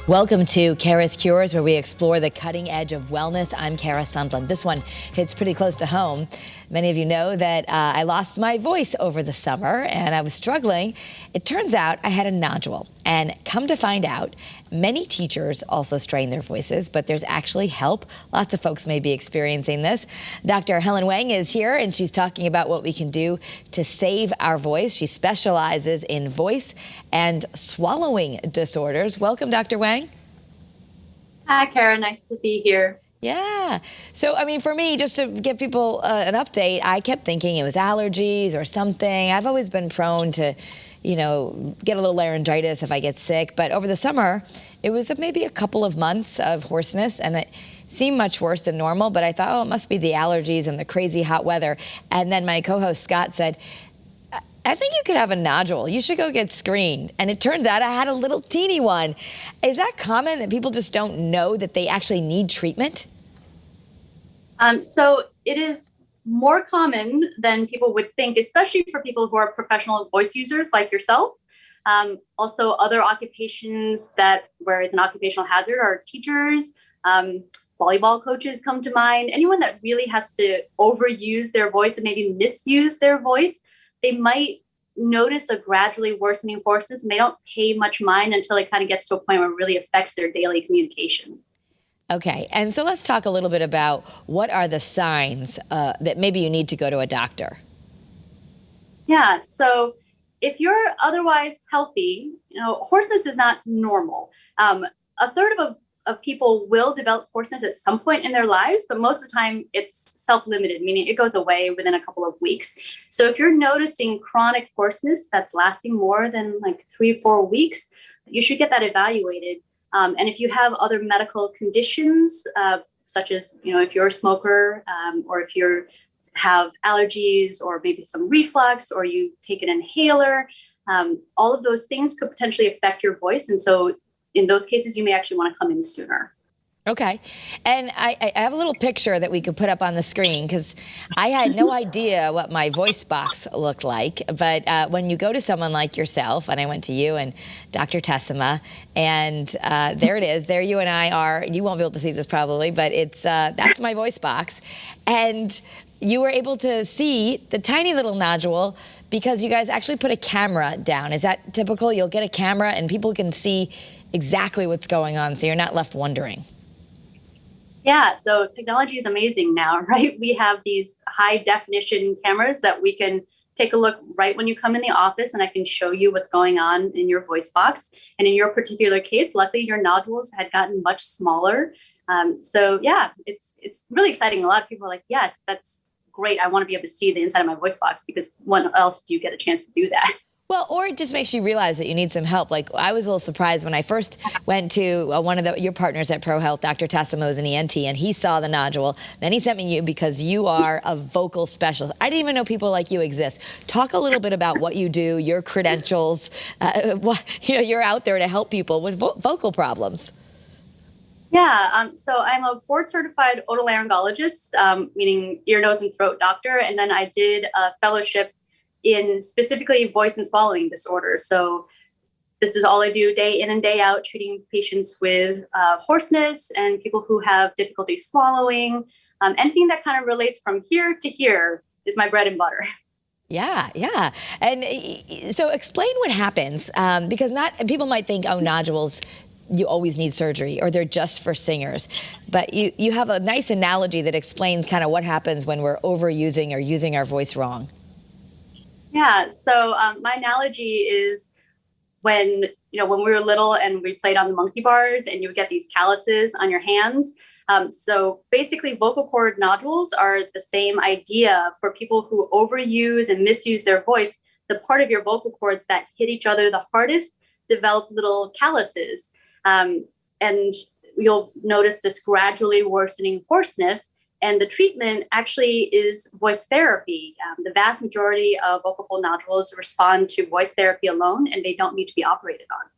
Welcome to Kara's Cures, where we explore the cutting edge of wellness. I'm Kara Sundlund. This one hits pretty close to home. Many of you know that I lost my voice over the summer and I was struggling. It turns out I had a nodule, and come to find out, many teachers also strain their voices, but there's actually help. Lots of folks may be experiencing this. Dr. Hailun Wang is here, and she's talking about what we can do to save our voice. She specializes in voice and swallowing disorders. Welcome, Dr. Wang. Hi, Kara. Nice to be here. Yeah. So, I mean, for me, just to give people an update, I kept thinking it was allergies or something. I've always been prone to, get a little laryngitis if I get sick. But over the summer, it was maybe a couple of months of hoarseness, and it seemed much worse than normal. But I thought, oh, it must be the allergies and the crazy hot weather. And then my co-host Scott said, I think you could have a nodule. You should go get screened. And it turns out I had a little teeny one. Is that common that people just don't know that they actually need treatment? So it is more common than people would think, especially for people who are professional voice users like yourself. Also, other occupations where it's an occupational hazard are teachers, volleyball coaches come to mind. Anyone that really has to overuse their voice and maybe misuse their voice, they might notice a gradually worsening hoarseness, and they don't pay much mind until it kind of gets to a point where it really affects their daily communication. Okay, and so let's talk a little bit about what are the signs that maybe you need to go to a doctor. Yeah, so if you're otherwise healthy, hoarseness is not normal. A third of people will develop hoarseness at some point in their lives, but most of the time it's self-limited, meaning it goes away within a couple of weeks. So if you're noticing chronic hoarseness that's lasting more than like 3 or 4 weeks, you should get that evaluated. And if you have other medical conditions, such as, if you're a smoker, or if you have allergies or maybe some reflux, or you take an inhaler, all of those things could potentially affect your voice. And so in those cases, you may actually want to come in sooner. Okay. And I have a little picture that we could put up on the screen because I had no idea what my voice box looked like. But when you go to someone like yourself, and I went to you and Dr. Tessima, and there it is. There you and I are. You won't be able to see this probably, but that's my voice box. And you were able to see the tiny little nodule because you guys actually put a camera down. Is that typical? You'll get a camera and people can see exactly what's going on, so you're not left wondering. Yeah, so technology is amazing now, right? We have these high definition cameras that we can take a look right when you come in the office, and I can show you what's going on in your voice box. And in your particular case, luckily your nodules had gotten much smaller. So yeah, it's really exciting. A lot of people are like, yes, that's great. I want to be able to see the inside of my voice box, because when else do you get a chance to do that? Well, or it just makes you realize that you need some help. Like, I was a little surprised when I first went to one of your partners at ProHealth, Dr. Tessimo, is an ENT, and he saw the nodule. Then he sent me you because you are a vocal specialist. I didn't even know people like you exist. Talk a little bit about what you do, your credentials. You're out there to help people with vocal problems. Yeah, so I'm a board-certified otolaryngologist, meaning ear, nose, and throat doctor, and then I did a fellowship in specifically voice and swallowing disorders. So this is all I do day in and day out, treating patients with hoarseness and people who have difficulty swallowing. Anything that kind of relates from here to here is my bread and butter. Yeah. And so explain what happens, because people might think, oh, nodules, you always need surgery, or they're just for singers. But you have a nice analogy that explains kind of what happens when we're overusing or using our voice wrong. Yeah, so my analogy is when we were little and we played on the monkey bars and you would get these calluses on your hands. So basically vocal cord nodules are the same idea for people who overuse and misuse their voice. The part of your vocal cords that hit each other the hardest develop little calluses. And you'll notice this gradually worsening hoarseness. And the treatment actually is voice therapy. The vast majority of vocal fold nodules respond to voice therapy alone, and they don't need to be operated on.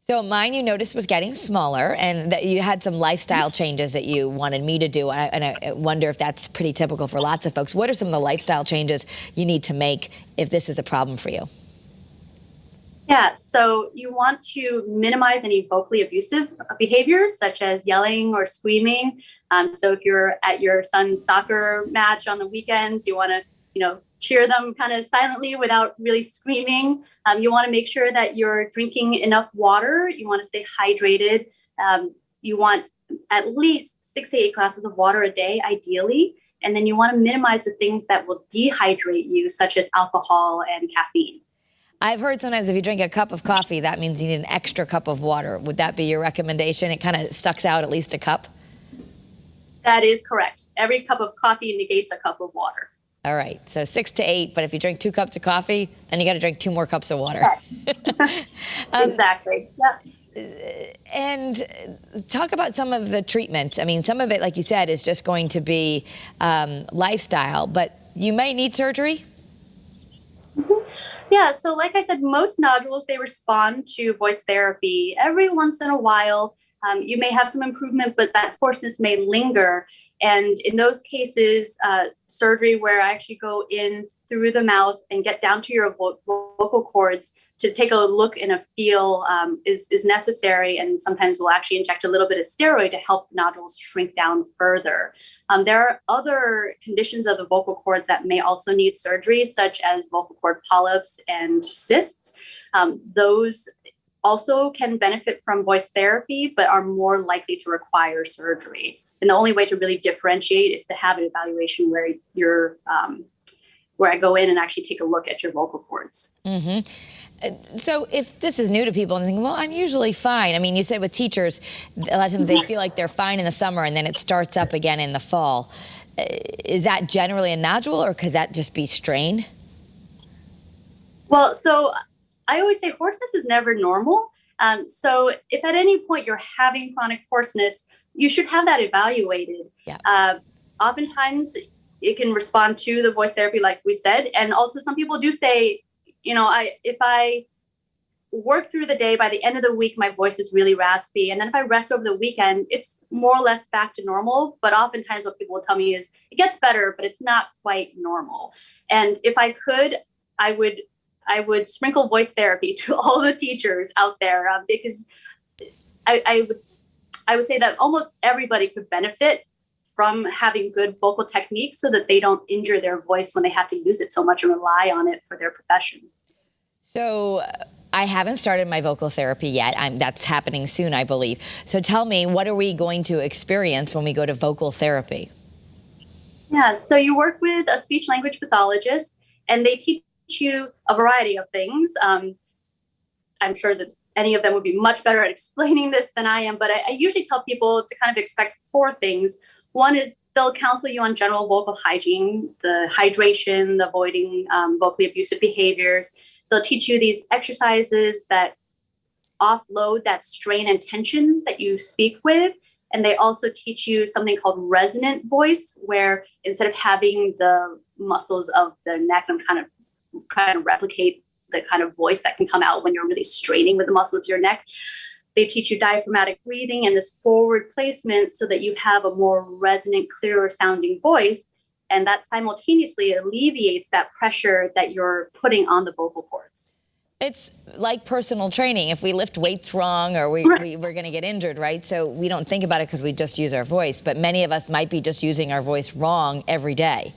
So mine, you noticed, was getting smaller, and that you had some lifestyle changes that you wanted me to do. And I wonder if that's pretty typical for lots of folks. What are some of the lifestyle changes you need to make if this is a problem for you? Yeah, so you want to minimize any vocally abusive behaviors such as yelling or screaming. So if you're at your son's soccer match on the weekends, you want to, cheer them kind of silently without really screaming. You want to make sure that you're drinking enough water. You want to stay hydrated. You want at least 6 to 8 glasses of water a day, ideally. And then you want to minimize the things that will dehydrate you, such as alcohol and caffeine. I've heard sometimes if you drink a cup of coffee, that means you need an extra cup of water. Would that be your recommendation? It kind of sucks out at least a cup. That is correct. Every cup of coffee negates a cup of water. All right, so 6 to 8, but if you drink 2 cups of coffee, then you got to drink 2 more cups of water. Exactly. Yeah. And talk about some of the treatments. I mean, some of it, like you said, is just going to be lifestyle, but you may need surgery. Yeah, so like I said, most nodules, they respond to voice therapy. Every once in a while, you may have some improvement, but that hoarseness may linger. And in those cases, surgery where I actually go in through the mouth and get down to your vocal cords to take a look and a feel is necessary. And sometimes we'll actually inject a little bit of steroid to help nodules shrink down further. There are other conditions of the vocal cords that may also need surgery, such as vocal cord polyps and cysts. Those also can benefit from voice therapy, but are more likely to require surgery. And the only way to really differentiate is to have an evaluation where where I go in and actually take a look at your vocal cords. Mm-hmm. So if this is new to people and they think, well, I'm usually fine. I mean, you said with teachers, a lot of times they feel like they're fine in the summer and then it starts up again in the fall. Is that generally a nodule or could that just be strain? Well, so I always say hoarseness is never normal. So if at any point you're having chronic hoarseness, you should have that evaluated. Yeah. Oftentimes it can respond to the voice therapy, like we said. And also some people do say, if I work through the day, by the end of the week, my voice is really raspy. And then if I rest over the weekend, it's more or less back to normal. But oftentimes what people will tell me is it gets better, but it's not quite normal. And if I could, I would sprinkle voice therapy to all the teachers out there because I would say that almost everybody could benefit from having good vocal techniques so that they don't injure their voice when they have to use it so much and rely on it for their profession. So I haven't started my vocal therapy yet. That's happening soon, I believe. So tell me, what are we going to experience when we go to vocal therapy? Yeah, so you work with a speech language pathologist and they teach you a variety of things. I'm sure that any of them would be much better at explaining this than I am, but I usually tell people to kind of expect 4 things. One is they'll counsel you on general vocal hygiene, the hydration, the avoiding vocally abusive behaviors. They'll teach you these exercises that offload that strain and tension that you speak with. And they also teach you something called resonant voice, where instead of having the muscles of the neck, I'm kind of trying to replicate the kind of voice that can come out when you're really straining with the muscles of your neck. They teach you diaphragmatic breathing and this forward placement so that you have a more resonant, clearer sounding voice. And that simultaneously alleviates that pressure that you're putting on the vocal cords. It's like personal training. If we lift weights wrong or we're going to get injured, right? So we don't think about it because we just use our voice, but many of us might be just using our voice wrong every day.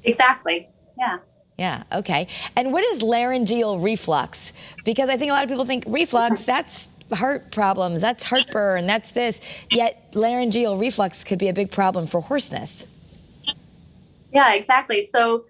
Exactly. Yeah. Yeah, okay. And what is laryngeal reflux? Because I think a lot of people think reflux, that's heart problems, that's heartburn, that's this. Yet laryngeal reflux could be a big problem for hoarseness. Yeah, exactly. So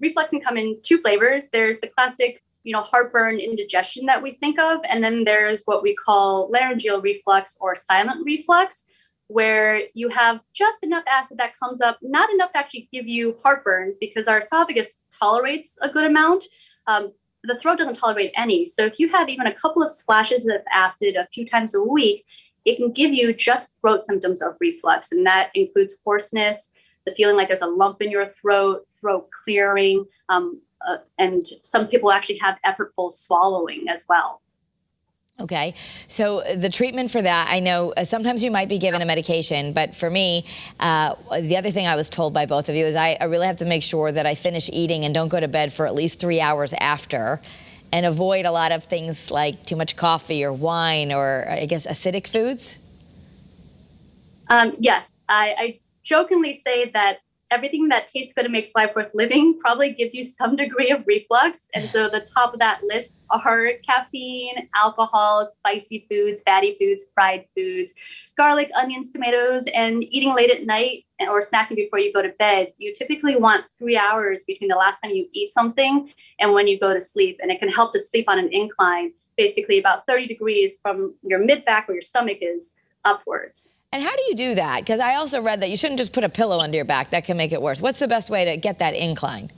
reflux can come in 2 flavors. There's the classic, heartburn, indigestion that we think of. And then there's what we call laryngeal reflux or silent reflux, where you have just enough acid that comes up, not enough to actually give you heartburn because our esophagus tolerates a good amount. The throat doesn't tolerate any. So if you have even a couple of splashes of acid a few times a week, it can give you just throat symptoms of reflux. And that includes hoarseness, the feeling like there's a lump in your throat, throat clearing, and some people actually have effortful swallowing as well. Okay, so the treatment for that, I know sometimes you might be given a medication, but for me, the other thing I was told by both of you is I really have to make sure that I finish eating and don't go to bed for at least 3 hours after, and avoid a lot of things like too much coffee or wine or, I guess, acidic foods. Yes, I jokingly say that everything that tastes good and makes life worth living probably gives you some degree of reflux. And so the top of that list are caffeine, alcohol, spicy foods, fatty foods, fried foods, garlic, onions, tomatoes, and eating late at night or snacking before you go to bed. You typically want 3 hours between the last time you eat something and when you go to sleep. And it can help to sleep on an incline, basically about 30 degrees from your mid back where your stomach is upwards. And how do you do that? Because I also read that you shouldn't just put a pillow under your back. That can make it worse. What's the best way to get that incline?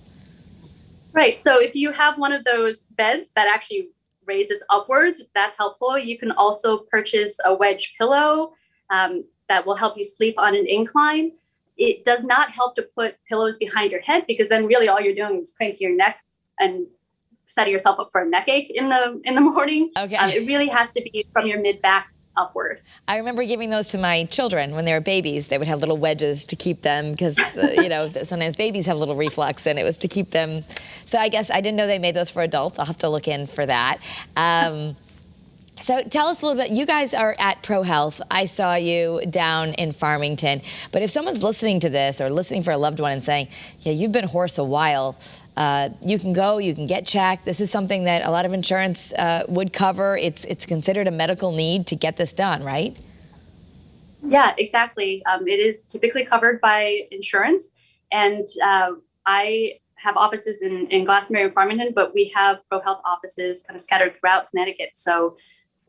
Right. So if you have one of those beds that actually raises upwards, that's helpful. You can also purchase a wedge pillow that will help you sleep on an incline. It does not help to put pillows behind your head because then really all you're doing is cranking your neck and setting yourself up for a neck ache in the morning. Okay. It really has to be from your mid back upward. I remember giving those to my children when they were babies. They would have little wedges to keep them because, sometimes babies have little reflux and it was to keep them. So I guess I didn't know they made those for adults. I'll have to look in for that. So tell us a little bit. You guys are at Pro Health. I saw you down in Farmington. But if someone's listening to this or listening for a loved one and saying, yeah, you've been hoarse a while, you can go, you can get checked. This is something that a lot of insurance would cover. It's considered a medical need to get this done, right? Yeah, exactly. It is typically covered by insurance. And I have offices in Glastonbury and Farmington, but we have Pro Health offices kind of scattered throughout Connecticut. So,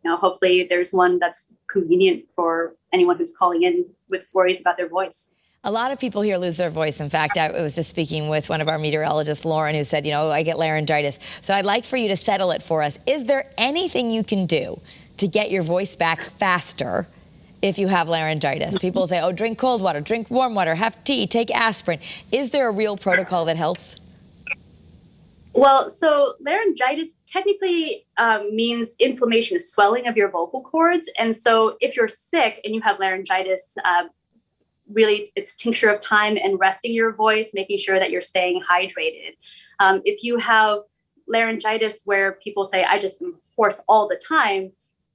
hopefully there's one that's convenient for anyone who's calling in with worries about their voice. A lot of people here lose their voice. In fact, I was just speaking with one of our meteorologists, Lauren, who said, I get laryngitis. So I'd like for you to settle it for us. Is there anything you can do to get your voice back faster if you have laryngitis? People say, drink cold water, drink warm water, have tea, take aspirin. Is there a real protocol that helps? Well, so laryngitis technically means inflammation, swelling of your vocal cords. And so if you're sick and you have laryngitis, really it's tincture of time and resting your voice, making sure that you're staying hydrated. If you have laryngitis where people say, I just am hoarse all the time,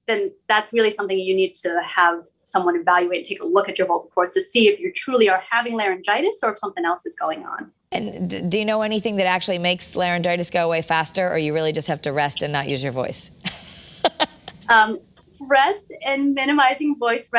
then that's really something you need to have someone evaluate and take a look at your vocal cords to see if you truly are having laryngitis or if something else is going on. And do you know anything that actually makes laryngitis go away faster, or you really just have to rest and not use your voice? Rest and minimizing voice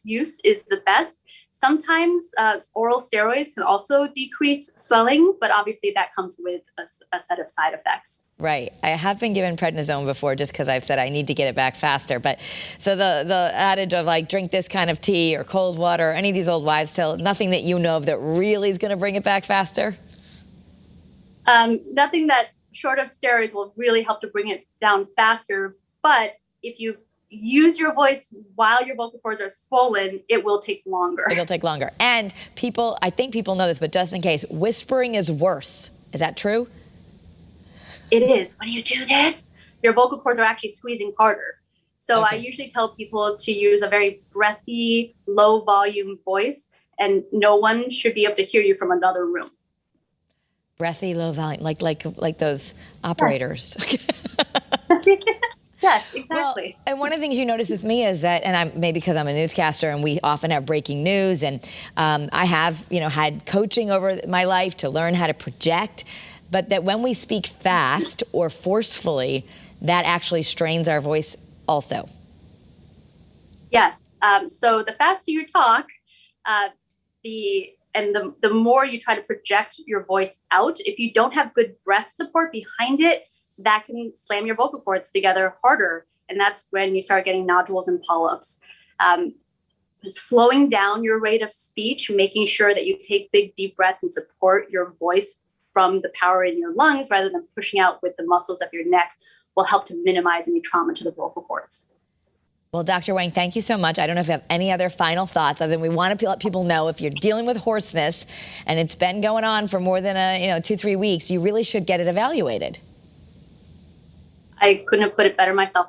use is the best. Sometimes oral steroids can also decrease swelling, but obviously that comes with a set of side effects. Right. I have been given prednisone before just because I've said I need to get it back faster. But so the adage of drink this kind of tea or cold water, any of these old wives' tale, nothing that you know of that really is going to bring it back faster? Nothing that short of steroids will really help to bring it down faster. But if you use your voice while your vocal cords are swollen, it will take longer. It'll take longer. And I think people know this, but just in case, whispering is worse. Is that true? It is. When you do this, your vocal cords are actually squeezing harder. So Okay. I usually tell people to use a very breathy, low volume voice, and no one should be able to hear you from another room. Breathy, low volume, like those operators. Yes, exactly. Well, and one of the things you notice with me is that, and maybe because I'm a newscaster and we often have breaking news, and I have, had coaching over my life to learn how to project, but that when we speak fast or forcefully, that actually strains our voice also. Yes. So the faster you talk, the more you try to project your voice out, if you don't have good breath support behind it, that can slam your vocal cords together harder. And that's when you start getting nodules and polyps. Slowing down your rate of speech, making sure that you take big, deep breaths and support your voice from the power in your lungs rather than pushing out with the muscles of your neck will help to minimize any trauma to the vocal cords. Well, Dr. Wang, thank you so much. I don't know if you have any other final thoughts other than we want to let people know if you're dealing with hoarseness and it's been going on for more than 2-3 weeks, you really should get it evaluated. I couldn't have put it better myself.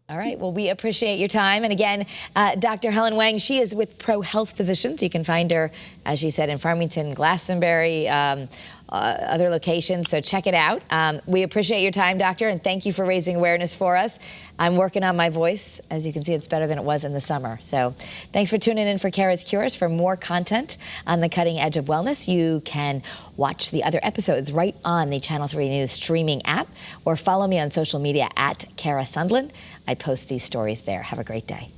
All right. Well, we appreciate your time. And again, Dr. Hailun Wang, she is with Pro Health Physicians. You can find her, as she said, in Farmington, Glastonbury, other locations. So check it out. We appreciate your time, doctor, and thank you for raising awareness for us. I'm working on my voice. As you can see, it's better than it was in the summer. So thanks for tuning in for Kara's Cures. For more content on the cutting edge of wellness, you can watch the other episodes right on the Channel 3 News streaming app, or follow me on social media at Kara Sundlin. I post these stories there. Have a great day.